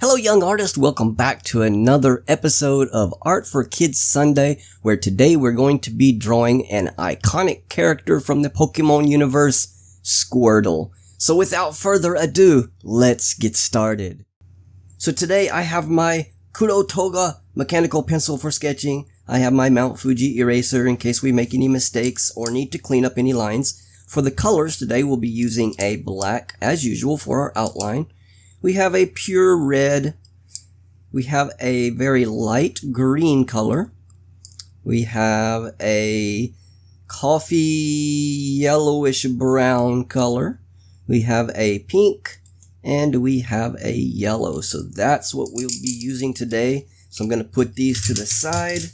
Hello young artists, welcome back to another episode of Art for Kids Sunday, where today we're going to be drawing an iconic character from the Pokemon universe, Squirtle. So without further ado, let's get started. So today I have my Kurotoga mechanical pencil for sketching. I have my Mount Fuji eraser in case we make any mistakes or need to clean up any lines. For the colors, today we'll be using a black as usual for our outline. We have a pure red. We have a very light green color. We have a coffee yellowish brown color. We have a pink and we have a yellow. So that's what we'll be using today. So I'm going to put these to the side.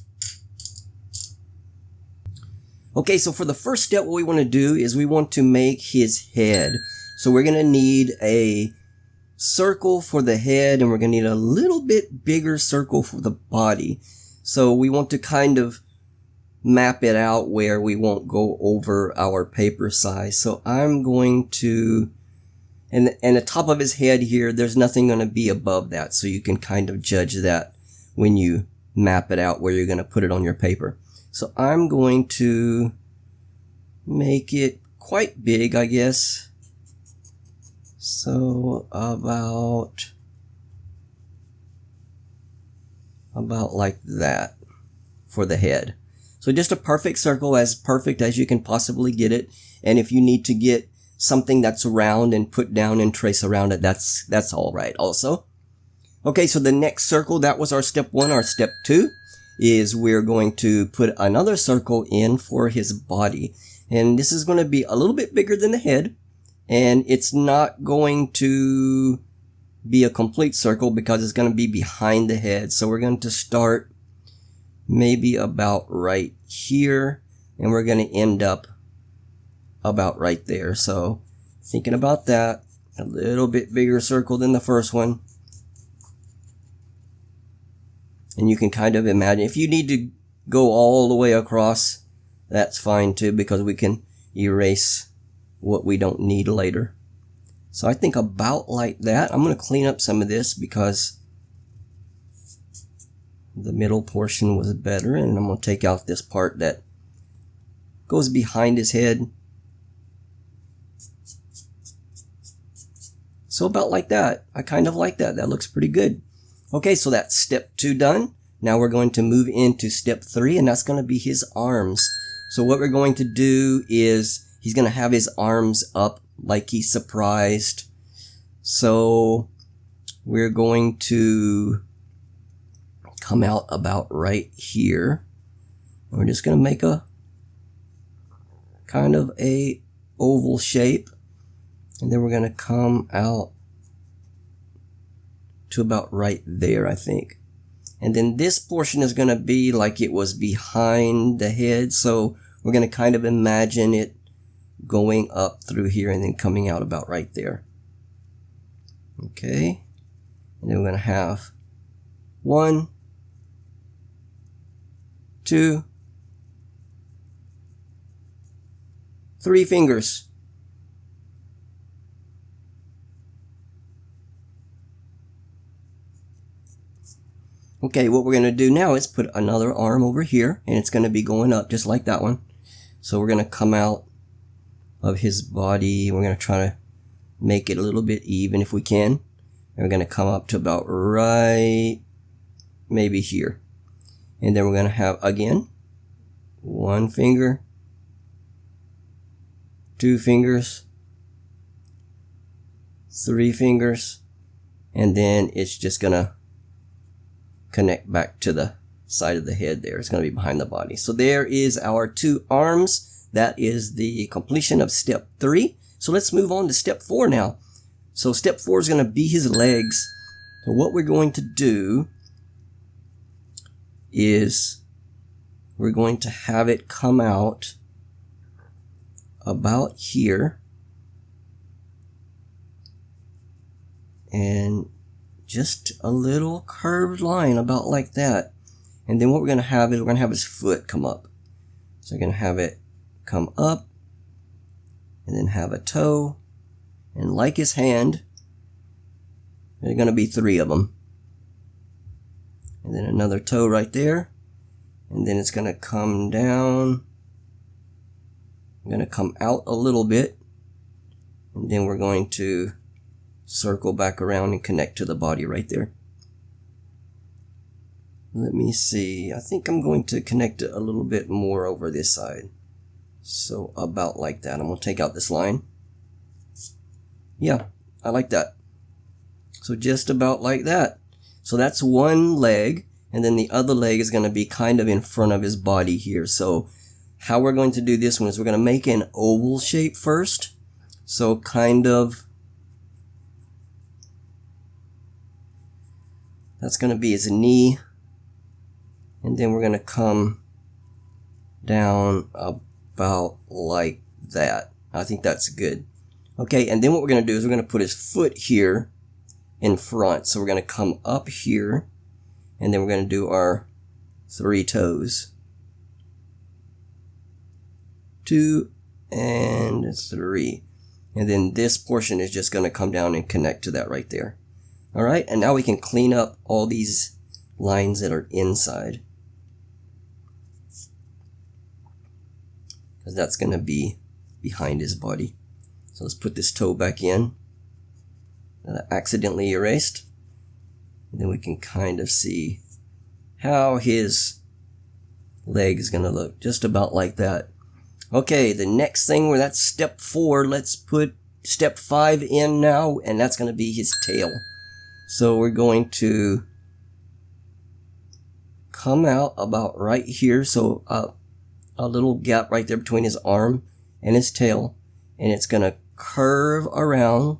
Okay, so for the first step, what we want to do is we want to make his head. So we're going to need a circle for the head, and we're going to need a little bit bigger circle for the body. So we want to kind of map it out where we won't go over our paper size. So I'm going to, and the top of his head here, there's nothing going to be above that. So you can kind of judge that when you map it out where you're going to put it on your paper. So I'm going to make it quite big, I guess. So about like that for the head. So just a perfect circle, as perfect as you can possibly get it. And if you need to get something that's round and put down and trace around it, that's all right also. Okay, so the next circle, that was our step 1. Our step 2 is we're going to put another circle in for his body. And this is going to be a little bit bigger than the head. And it's not going to be a complete circle because it's going to be behind the head. So we're going to start maybe about right here. And we're going to end up about right there. So thinking about that, a little bit bigger circle than the first one. And you can kind of imagine, if you need to go all the way across, that's fine too, because we can erase what we don't need later. So I think about like that. I'm going to clean up some of this because the middle portion was better, and I'm going to take out this part that goes behind his head. So about like that. I kind of like that. That looks pretty good. Okay, so that's step 2 done. Now we're going to move into step 3, and that's going to be his arms. So what we're going to do is he's going to have his arms up like he's surprised. So we're going to come out about right here. We're just going to make a kind of a oval shape. And then we're going to come out to about right there, I think. And then this portion is going to be like it was behind the head. So we're going to kind of imagine it going up through here and then coming out about right there. Okay. And then we're going to have 1, 2, 3 fingers. Okay, what we're going to do now is put another arm over here, and it's going to be going up just like that one. So we're going to come out of his body. We're going to try to make it a little bit even if we can. And we're going to come up to about right maybe here. And then we're going to have, again, 1 finger, 2 fingers, 3 fingers, and then it's just going to connect back to the side of the head there. It's going to be behind the body. So there is our 2 arms. That is the completion of step 3. So let's move on to step 4 now. So step 4 is going to be his legs. So what we're going to do is we're going to have it come out about here. And just a little curved line about like that. And then what we're going to have is we're going to have his foot come up. So we're going to have it come up and then have a toe. And like his hand, there are going to be 3 of them. and then another toe right there, and then it's going to come down. I'm going to come out a little bit, and then we're going to circle back around and connect to the body right there. Let me see. I think I'm going to connect it a little bit more over this side. So about like that. I'm going to take out this line. Yeah, I like that. So just about like that. So that's one leg, and then the other leg is going to be kind of in front of his body here. So how we're going to do this one is we're going to make an oval shape first. So kind of, that's going to be his knee. And then we're going to come down about like that. I think that's good. Okay, and then what we're going to do is we're going to put his foot here in front. So we're going to come up here, and then we're going to do our 3 toes. 2 and 3. And then this portion is just going to come down and connect to that right there. Alright, and now we can clean up all these lines that are inside, because that's going to be behind his body. So let's put this toe back in that I accidentally erased. And then we can kind of see how his leg is going to look, just about like that. Okay, the next thing, where that's step 4, let's put step 5 in now, and that's going to be his tail. So we're going to come out about right here, so a little gap right there between his arm and his tail, and it's going to curve around,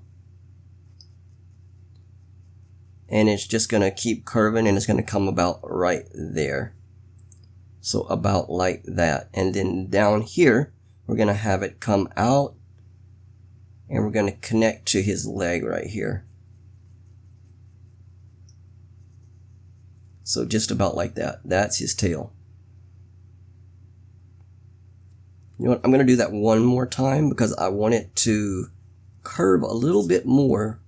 and it's just going to keep curving, and it's going to come about right there. So about like that. And then down here, we're going to have it come out, and we're going to connect to his leg right here. So just about like that. That's his tail. You know what? I'm going to do that one more time because I want it to curve a little bit more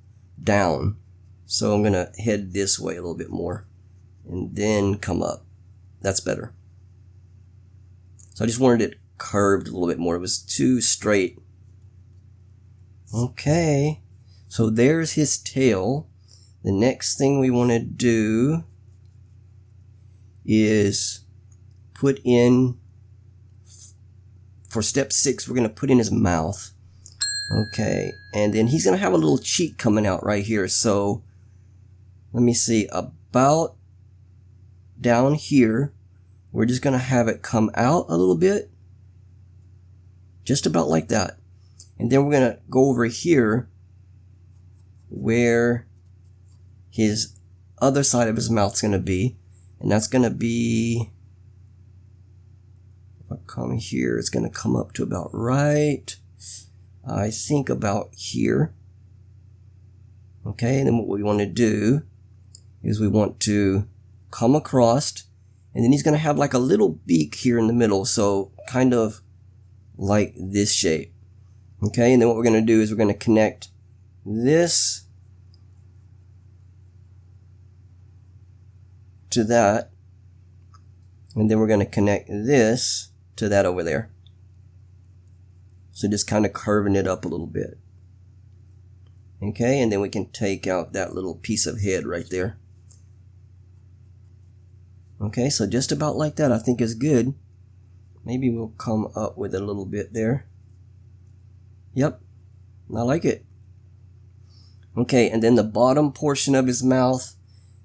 down. So I'm going to head this way a little bit more and then come up. That's better. So I just wanted it curved a little bit more. It was too straight. Okay. So there's his tail. The next thing we want to do is put in, for step 6, we're going to put in his mouth. Okay, and then he's going to have a little cheek coming out right here. So let me see, about down here, we're just going to have it come out a little bit, just about like that. And then we're going to go over here where his other side of his mouth is going to be. And that's going to be, if I come here, it's going to come up to about right, I think about here. Okay, and then what we want to do is we want to come across, and then he's going to have like a little beak here in the middle, so kind of like this shape. Okay, and then what we're going to do is we're going to connect this to that, and then we're going to connect this to that over there. So just kind of curving it up a little bit. Okay, and then we can take out that little piece of head right there. Okay, so just about like that I think is good. Maybe we'll come up with a little bit there. Yep, I like it. Okay, and then the bottom portion of his mouth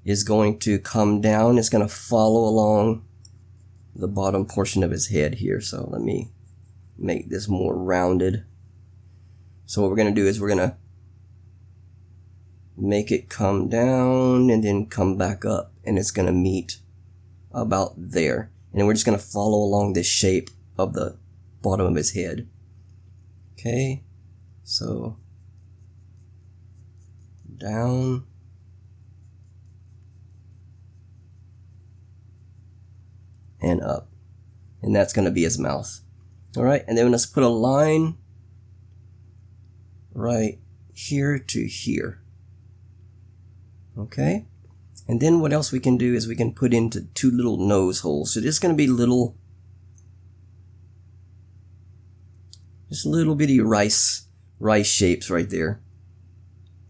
is going to come down. It's going to follow along the bottom portion of his head here. So let me make this more rounded. So what we're going to do is we're going to make it come down and then come back up, and it's going to meet about there. And then we're just going to follow along this shape of the bottom of his head. Okay, so down, and up, and that's going to be his mouth. All right, and then let's put a line right here to here. Okay, And then what else we can do is we can put into 2 little nose holes. So this is going to be little, just little bitty rice shapes right there.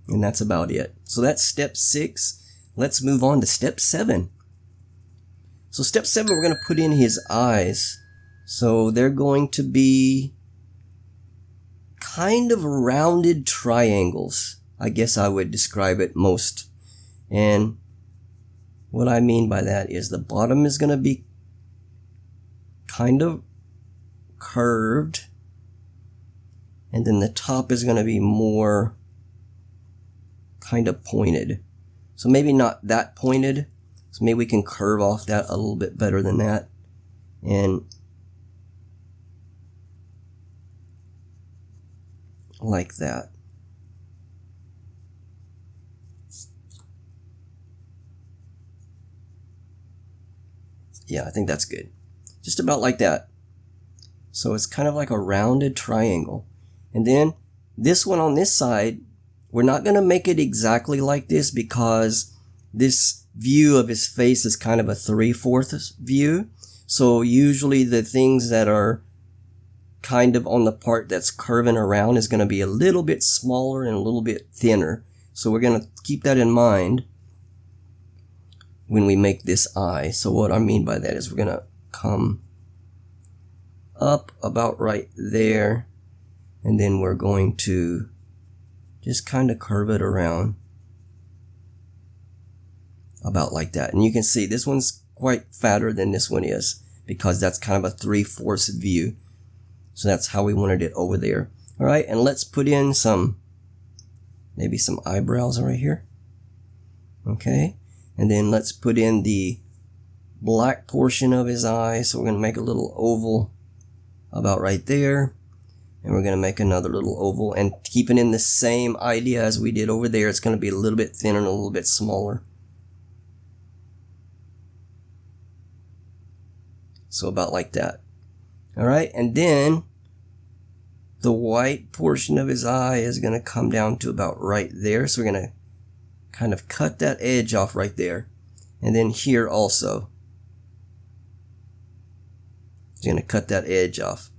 And that's about it. So that's step 6. Let's move on to step 7. So step 7, we're going to put in his eyes. So they're going to be kind of rounded triangles. I guess I would describe it most. And what I mean by that is the bottom is going to be kind of curved. And then the top is going to be more kind of pointed. So maybe not that pointed. So maybe we can curve off that a little bit better than that. And like that. Yeah, I think that's good. Just about like that. So it's kind of like a rounded triangle. And then this one on this side, we're not going to make it exactly like this because this view of his face is kind of a 3/4 view. So usually the things that are kind of on the part that's curving around is going to be a little bit smaller and a little bit thinner. So we're going to keep that in mind when we make this eye. So what I mean by that is we're going to come up about right there, and then we're going to just kind of curve it around about like that. And you can see this one's quite fatter than this one is because that's kind of a 3/4 view. So that's how we wanted it over there. All right, and let's put in maybe some eyebrows right here. Okay, and then let's put in the black portion of his eye. So we're going to make a little oval about right there. And we're going to make another little oval. And keeping in the same idea as we did over there, it's going to be a little bit thinner and a little bit smaller. So about like that. All right, and then the white portion of his eye is going to come down to about right there. So we're going to kind of cut that edge off right there. And then here also. We're going to cut that edge off.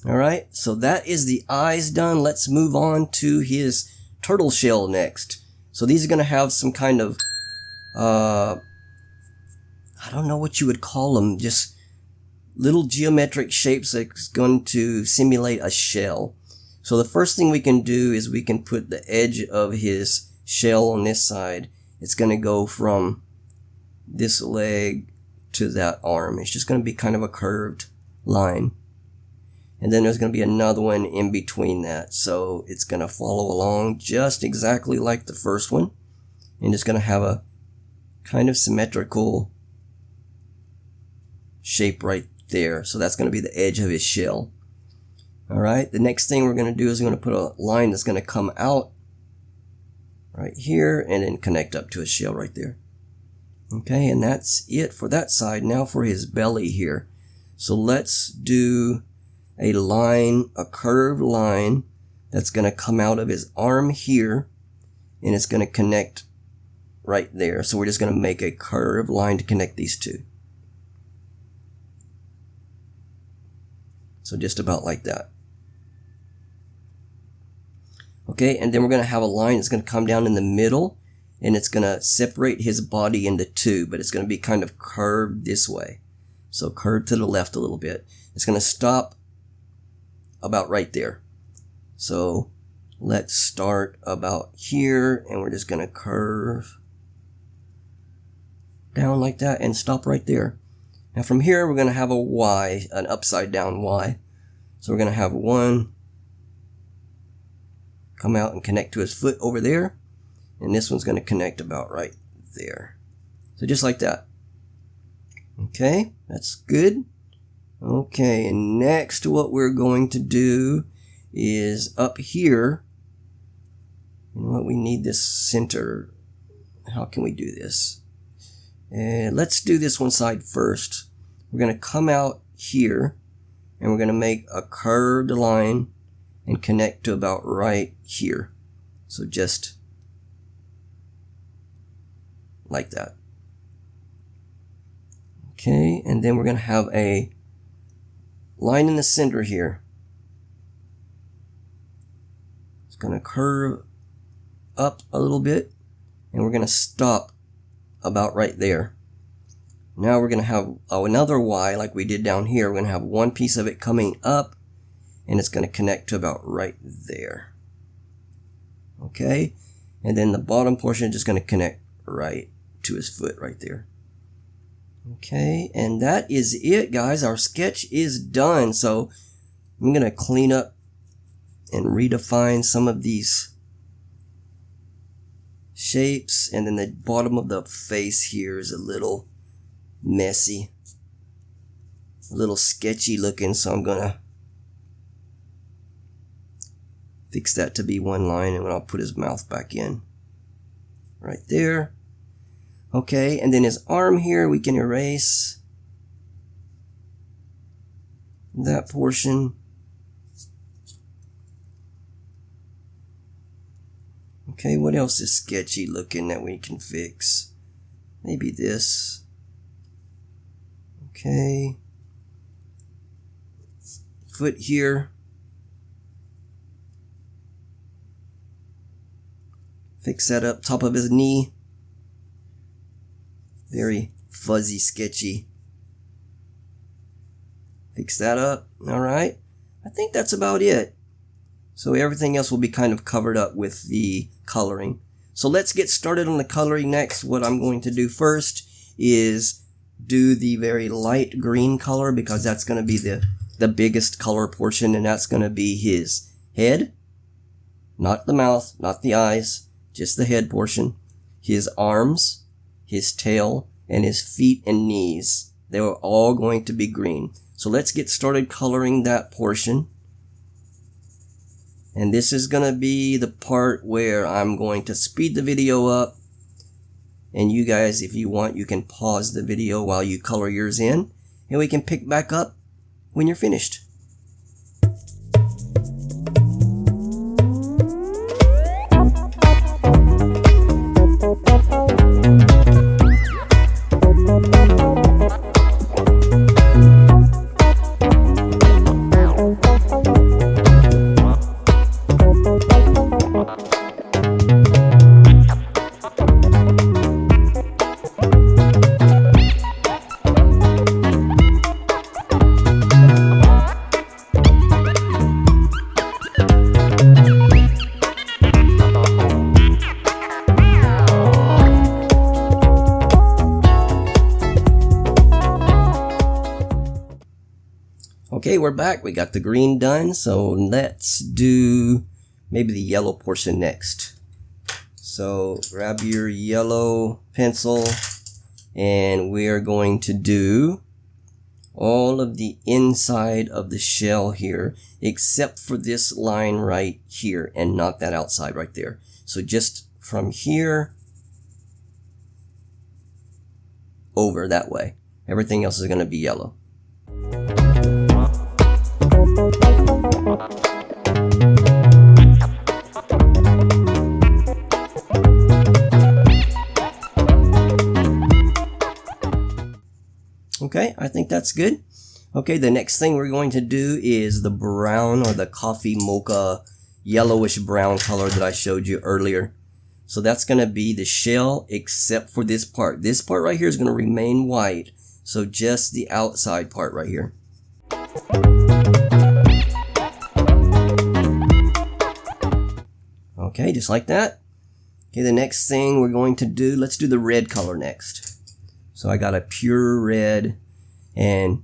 All right, so that is the eyes done. Let's move on to his turtle shell next. So these are going to have some kind of, I don't know what you would call them, just little geometric shapes that's going to simulate a shell. So the first thing we can do is we can put the edge of his shell on this side. It's going to go from this leg to that arm. It's just going to be kind of a curved line. And then there's going to be another one in between that. So it's going to follow along just exactly like the first one. And it's going to have a kind of symmetrical shape right there. So that's going to be the edge of his shell. All right. The next thing we're going to do is we're going to put a line that's going to come out right here and then connect up to his shell right there. Okay. And that's it for that side. Now for his belly here. So let's do a line, a curved line that's going to come out of his arm here, and it's going to connect right there. So we're just going to make a curved line to connect these two. So just about like that. Okay, and then we're going to have a line that's going to come down in the middle, and it's going to separate his body into two, but it's going to be kind of curved this way. So curved to the left a little bit. It's going to stop about right there. So let's start about here, and we're just going to curve down like that and stop right there. Now from here we're going to have a Y, an upside down Y. So we're going to have one come out and connect to his foot over there, and this one's going to connect about right there. So just like that. Okay, that's good. Okay, and next what we're going to do is up here. You know what, we need this center. How can we do this? Let's do this one side first. We're going to come out here, and we're going to make a curved line and connect to about right here. So just like that. Okay, and then we're going to have a line in the center here. It's going to curve up a little bit, and we're going to stop about right there. Now we're going to have another Y like we did down here. We're going to have one piece of it coming up, and it's going to connect to about right there. Okay, and then the bottom portion is just going to connect right to his foot right there. Okay, and that is it, guys. Our sketch is done. So I'm going to clean up and redefine some of these shapes, and then the bottom of the face here is a little messy, a little sketchy looking, so I'm going to fix that to be one line, and I'll put his mouth back in right there. Okay, and then his arm here, we can erase that portion. Okay, what else is sketchy looking that we can fix? Maybe this. Okay. Foot here. Fix that up, top of his knee. Very fuzzy, sketchy. Fix that up. Alright. I think that's about it. So everything else will be kind of covered up with the coloring. So let's get started on the coloring next. What I'm going to do first is do the very light green color, because that's going to be the biggest color portion, and that's going to be his head. Not the mouth, not the eyes, just the head portion. His arms, his tail, and his feet and knees. They are all going to be green. So let's get started coloring that portion. And this is going to be the part where I'm going to speed the video up. And you guys, if you want, you can pause the video while you color yours in. And we can pick back up when you're finished. Okay, we're back. We got the green done, so let's do maybe the yellow portion next. So grab your yellow pencil, and we're going to do all of the inside of the shell here, except for this line right here, and not that outside right there. So just from here over that way. Everything else is going to be yellow. Okay, I think that's good. Okay, the next thing we're going to do is the brown, or the coffee mocha yellowish brown color that I showed you earlier. So that's going to be the shell except for this part. This part right here is going to remain white. So just the outside part right here. Okay, just like that. Okay, the next thing we're going to do, let's do the red color next. So I got a pure red, and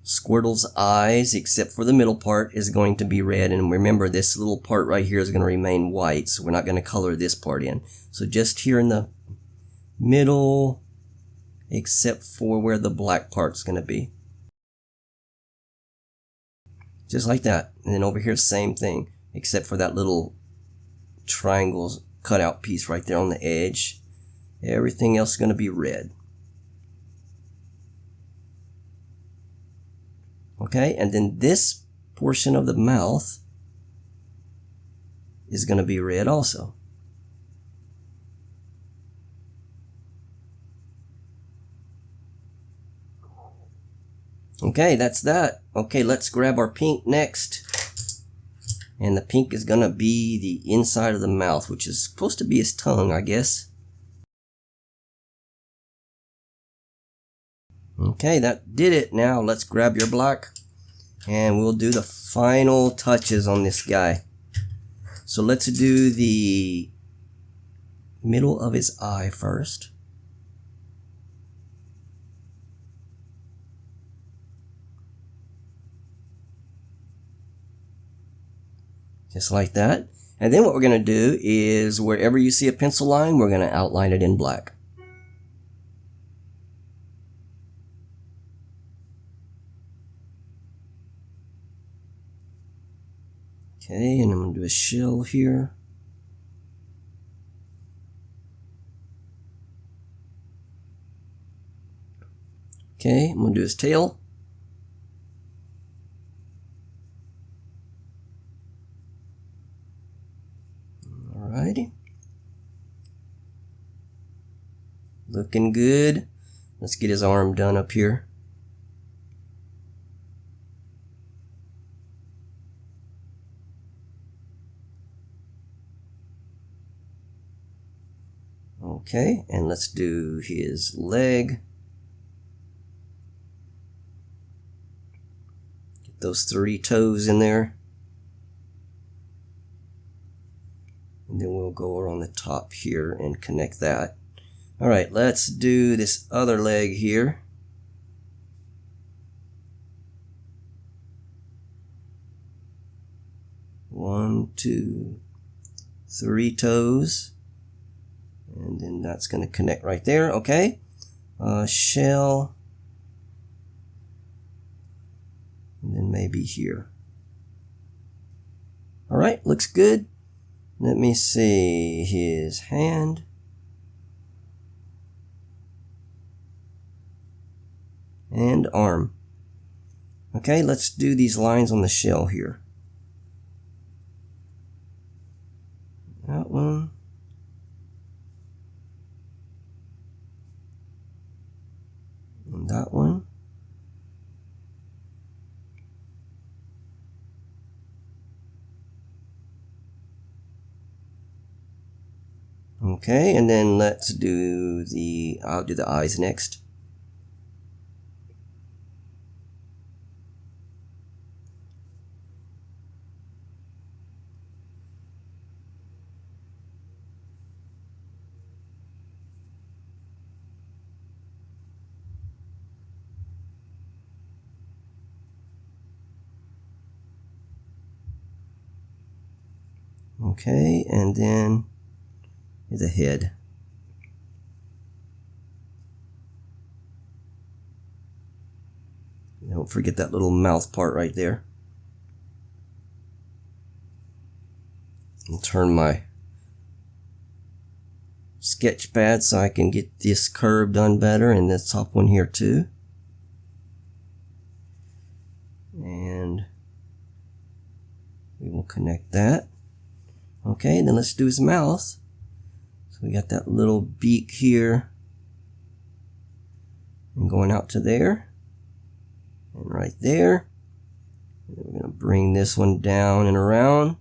Squirtle's eyes, except for the middle part, is going to be red. And remember, this little part right here is going to remain white, so we're not going to color this part in. So just here in the middle, except for where the black part's going to be. Just like that. And then over here, same thing, except for that little triangle cutout piece right there on the edge. Everything else is going to be red. Okay, and then this portion of the mouth is going to be red also. Okay, that's that. Okay, let's grab our pink next. And the pink is gonna be the inside of the mouth, which is supposed to be his tongue, I guess. Okay, that did it. Now let's grab your black and we'll do the final touches on this guy. So let's do the middle of his eye first. Just like that. And then what we're going to do is wherever you see a pencil line, we're going to outline it in black. Okay, and I'm going to do a shell here. Okay, I'm going to do his tail. Alrighty. Looking good. Let's get his arm done up here. Okay, and let's do his leg. Get those 3 toes in there. And then we'll go around the top here and connect that. Alright, let's do this other leg here. One, 2, 3 toes. And then that's going to connect right there, okay? Shell. And then maybe here. Alright, looks good. Let me see his hand. And arm. Okay, let's do these lines on the shell here. That one. And that one. Okay, and then let's do I'll do the eyes next. Okay, and then the head. Don't forget that little mouth part right there. I'll turn my sketch pad so I can get this curve done better, and this top one here too. And we will connect that. Okay, then let's do his mouth. So we got that little beak here and going out to there and right there. And then we're going to bring this one down and around.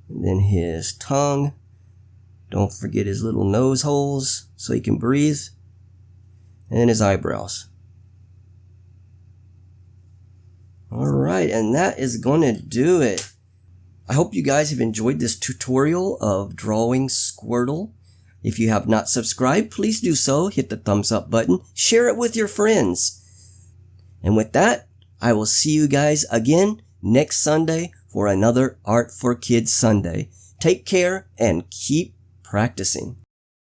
And then his tongue. Don't forget his little nose holes so he can breathe. And then his eyebrows. Alright, and that is going to do it. I hope you guys have enjoyed this tutorial of drawing Squirtle. If you have not subscribed, please do so. Hit the thumbs up button. Share it with your friends. And with that, I will see you guys again next Sunday for another Art for Kids Sunday. Take care and keep practicing.